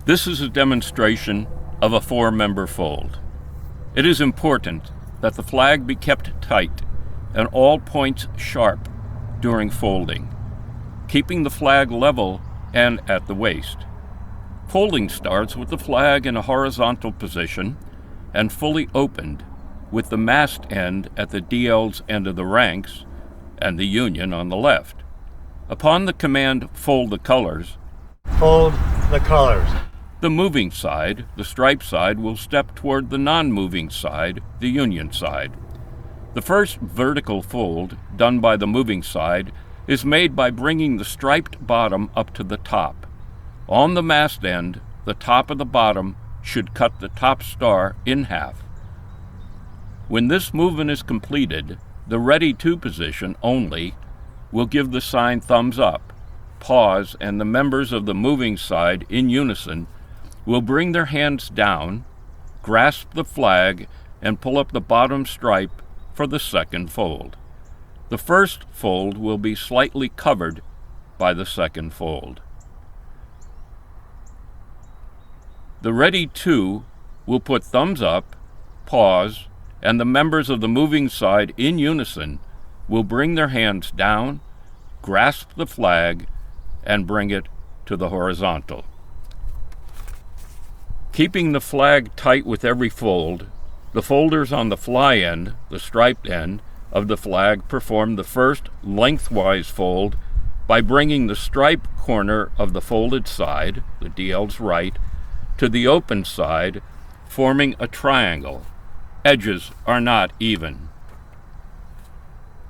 This is a demonstration of a 4-member fold. It is important that the flag be kept tight and all points sharp during folding, keeping the flag level and at the waist. Folding starts with the flag in a horizontal position and fully opened, with the mast end at the DL's end of the ranks and the union on the left. Upon the command, fold the colors, fold the colors. The moving side, the stripe side, will step toward the non-moving side, the union side. The first vertical fold, done by the moving side, is made by bringing the striped bottom up to the top. On the mast end, the top of the bottom should cut the top star in half. When this movement is completed, the ready to position only will give the sign thumbs up, pause, and the members of the moving side in unison will bring their hands down, grasp the flag, and pull up the bottom stripe for the second fold. The first fold will be slightly covered by the second fold. The ready to will put thumbs up, pause, and the members of the moving side in unison will bring their hands down, grasp the flag, and bring it to the horizontal. Keeping the flag tight with every fold, the folders on the fly end, the striped end, of the flag perform the first lengthwise fold by bringing the stripe corner of the folded side, the DL's right, to the open side, forming a triangle. Edges are not even.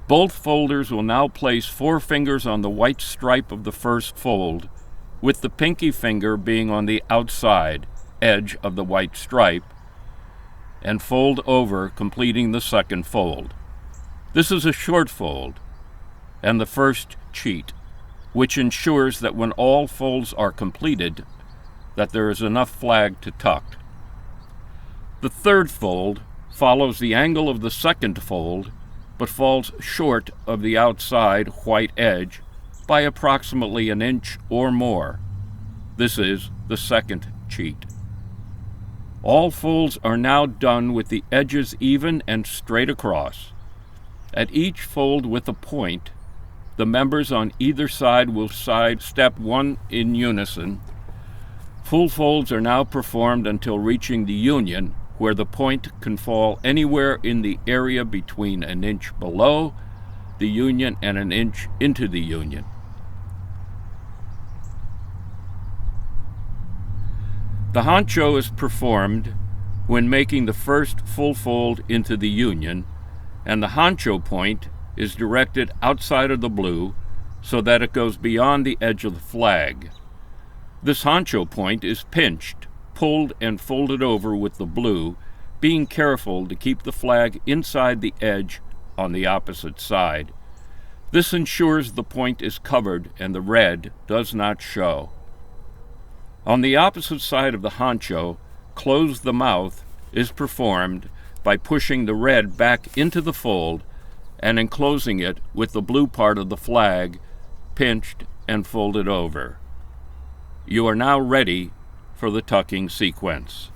Both folders will now place 4 fingers on the white stripe of the first fold, with the pinky finger being on the outside edge of the white stripe, and fold over, completing the second fold. This is a short fold and the first cheat, which ensures that when all folds are completed, that there is enough flag to tuck. The third fold follows the angle of the second fold, but falls short of the outside white edge by approximately an inch or more. This is the second cheat. All folds are now done with the edges even and straight across. At each fold with a point, the members on either side will step 1 in unison. Full folds are now performed until reaching the union, where the point can fall anywhere in the area between an inch below the union and an inch into the union. The honcho is performed when making the first full fold into the union, and the honcho point is directed outside of the blue so that it goes beyond the edge of the flag. This honcho point is pinched, pulled, and folded over with the blue, being careful to keep the flag inside the edge on the opposite side. This ensures the point is covered and the red does not show. On the opposite side of the honcho, close the mouth is performed by pushing the red back into the fold and enclosing it with the blue part of the flag, pinched and folded over. You are now ready for the tucking sequence.